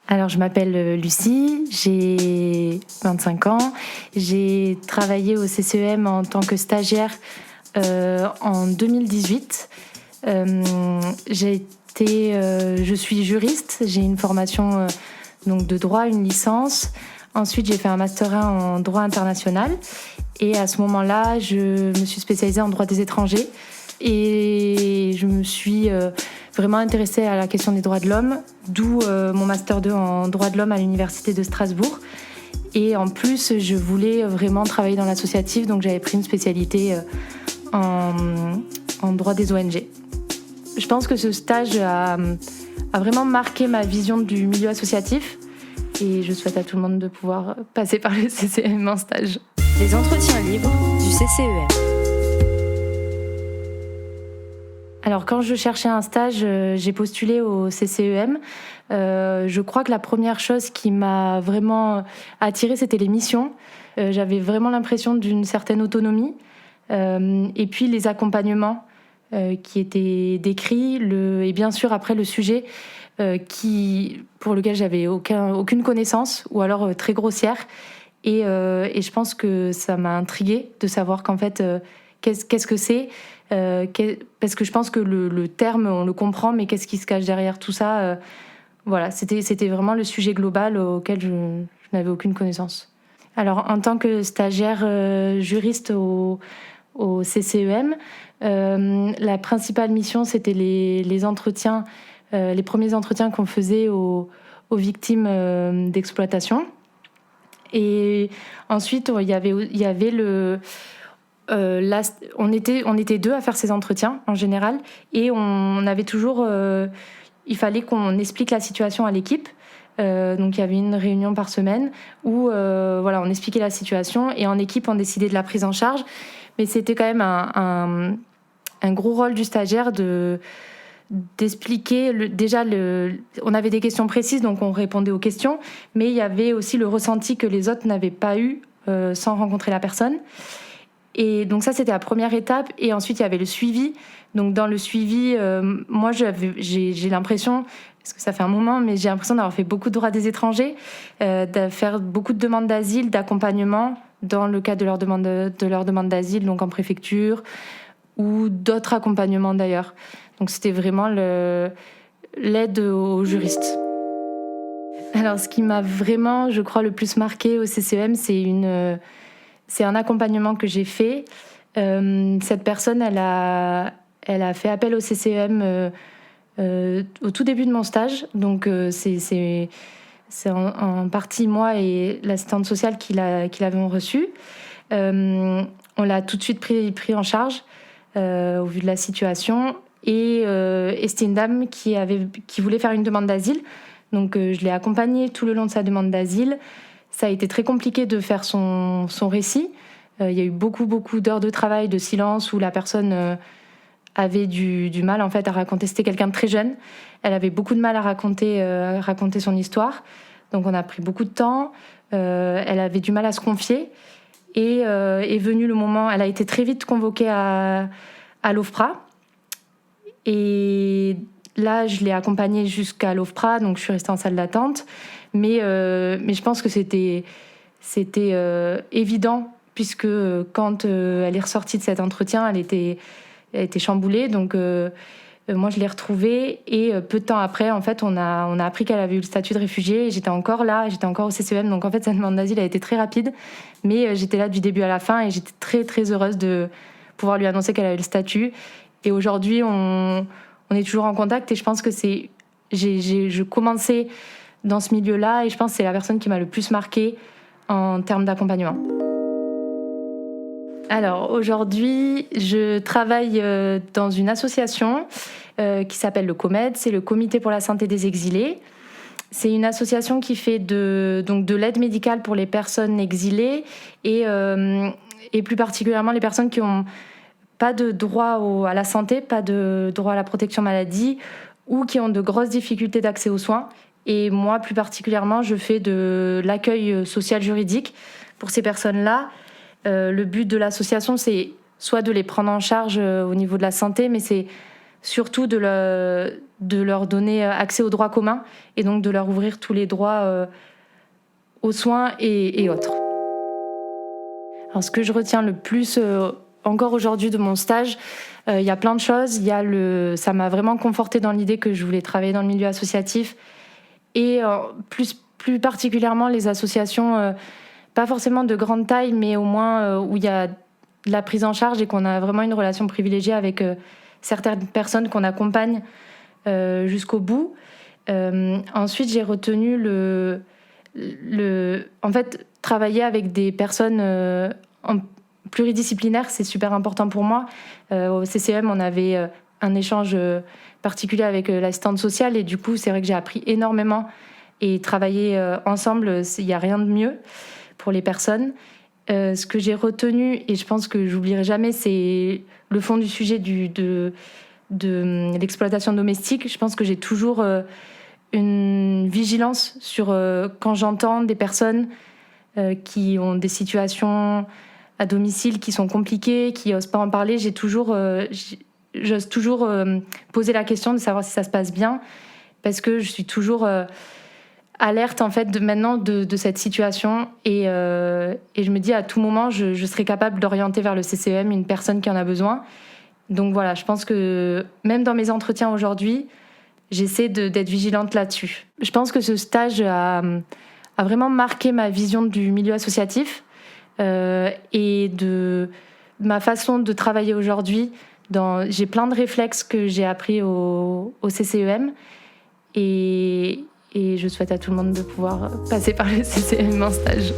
Alors, je m'appelle Lucie, j'ai 25 ans. J'ai travaillé au CCEM en tant que stagiaire en 2018. Je suis juriste, j'ai une formation donc de droit, une licence. Ensuite, j'ai fait un master 1 en droit international. Et à ce moment-là, je me suis spécialisée en droit des étrangers. Et je me suis vraiment intéressée à la question des droits de l'homme, d'où mon master 2 en droit de l'homme à l'université de Strasbourg. Et en plus, je voulais vraiment travailler dans l'associatif, donc j'avais pris une spécialité en droit des ONG. Je pense que ce stage a vraiment marqué ma vision du milieu associatif et je souhaite à tout le monde de pouvoir passer par le CCEM en stage. Les entretiens libres du CCEM. Alors quand je cherchais un stage, j'ai postulé au CCEM. Je crois que la première chose qui m'a vraiment attirée, c'était les missions. J'avais vraiment l'impression d'une certaine autonomie. Et puis les accompagnements qui étaient décrits. Et bien sûr après le sujet pour lequel j'avais aucune connaissance ou alors très grossière. Et je pense que ça m'a intriguée de savoir qu'en fait, qu'est-ce que c'est parce que je pense que le terme, on le comprend, mais qu'est-ce qui se cache derrière tout ça voilà, c'était vraiment le sujet global auquel je n'avais aucune connaissance. Alors, en tant que stagiaire juriste au CCEM, la principale mission, c'était les entretiens, les premiers entretiens qu'on faisait aux victimes d'exploitation. Et ensuite, il y avait on était deux à faire ces entretiens en général, et on avait toujours, il fallait qu'on explique la situation à l'équipe. Donc il y avait une réunion par semaine où on expliquait la situation et en équipe on décidait de la prise en charge. Mais c'était quand même un gros rôle du stagiaire d'expliquer. On avait des questions précises, donc on répondait aux questions, mais il y avait aussi le ressenti que les autres n'avaient pas eu sans rencontrer la personne. Et donc ça, c'était la première étape. Et ensuite, il y avait le suivi. Donc dans le suivi, moi, j'ai l'impression, parce que ça fait un moment, mais j'ai l'impression d'avoir fait beaucoup de droit des étrangers, de faire beaucoup de demandes d'asile, d'accompagnement dans le cadre de leur demande d'asile, donc en préfecture, ou d'autres accompagnements d'ailleurs. Donc c'était vraiment l'aide aux juristes. Alors ce qui m'a vraiment, je crois, le plus marqué au CCEM, c'est un accompagnement que j'ai fait. Cette personne, elle a fait appel au CCEM au tout début de mon stage. Donc c'est en partie moi et l'assistante sociale qui l'avons reçu. On l'a tout de suite pris en charge au vu de la situation. Et c'était une dame qui voulait faire une demande d'asile. Donc je l'ai accompagnée tout le long de sa demande d'asile. Ça a été très compliqué de faire son récit. Il y a eu beaucoup d'heures de travail, de silence, où la personne avait du mal en fait à raconter. C'était quelqu'un de très jeune. Elle avait beaucoup de mal à raconter son histoire. Donc on a pris beaucoup de temps. Elle avait du mal à se confier. Et est venu le moment. Elle a été très vite convoquée à l'OFPRA. Et là, je l'ai accompagnée jusqu'à l'OFPRA. Donc je suis restée en salle d'attente. Mais je pense que c'était évident, puisque quand elle est ressortie de cet entretien, elle était chamboulée. Donc moi, je l'ai retrouvée et peu de temps après, en fait, on a appris qu'elle avait eu le statut de réfugiée. Et j'étais encore là, j'étais encore au CCEM. Donc en fait, sa demande d'asile a été très rapide. Mais j'étais là du début à la fin et j'étais très, très heureuse de pouvoir lui annoncer qu'elle avait le statut. Et aujourd'hui, on est toujours en contact et je pense que je commençais dans ce milieu-là, et je pense que c'est la personne qui m'a le plus marquée en termes d'accompagnement. Alors aujourd'hui, je travaille dans une association qui s'appelle le COMED, c'est le Comité pour la santé des exilés. C'est une association qui fait de l'aide médicale pour les personnes exilées et plus particulièrement les personnes qui n'ont pas de droit à la santé, pas de droit à la protection maladie ou qui ont de grosses difficultés d'accès aux soins. Et moi, plus particulièrement, je fais de l'accueil social juridique pour ces personnes-là. Le but de l'association, c'est soit de les prendre en charge au niveau de la santé, mais c'est surtout de leur donner accès aux droits communs et donc de leur ouvrir tous les droits aux soins et autres. Alors, ce que je retiens le plus encore aujourd'hui de mon stage, il y a plein de choses. Ça m'a vraiment confortée dans l'idée que je voulais travailler dans le milieu associatif et plus particulièrement les associations, pas forcément de grande taille, mais au moins où il y a de la prise en charge et qu'on a vraiment une relation privilégiée avec certaines personnes qu'on accompagne jusqu'au bout. Ensuite, j'ai retenu en fait, travailler avec des personnes pluridisciplinaires, c'est super important pour moi. Au CCEM, on avait un échange particulier avec l'assistante sociale et du coup, c'est vrai que j'ai appris énormément et travailler ensemble, il n'y a rien de mieux pour les personnes. Ce que j'ai retenu, et je pense que j'oublierai jamais, c'est le fond du sujet de l'exploitation domestique. Je pense que j'ai toujours une vigilance sur quand j'entends des personnes qui ont des situations à domicile qui sont compliquées, qui n'osent pas en parler. J'ose toujours poser la question de savoir si ça se passe bien, parce que je suis toujours alerte en fait maintenant de cette situation et je me dis à tout moment je serai capable d'orienter vers le CCEM une personne qui en a besoin. Donc voilà, je pense que même dans mes entretiens aujourd'hui, j'essaie d'être vigilante là-dessus. Je pense que ce stage a vraiment marqué ma vision du milieu associatif et de ma façon de travailler aujourd'hui. J'ai plein de réflexes que j'ai appris au CCEM et je souhaite à tout le monde de pouvoir passer par le CCEM en stage.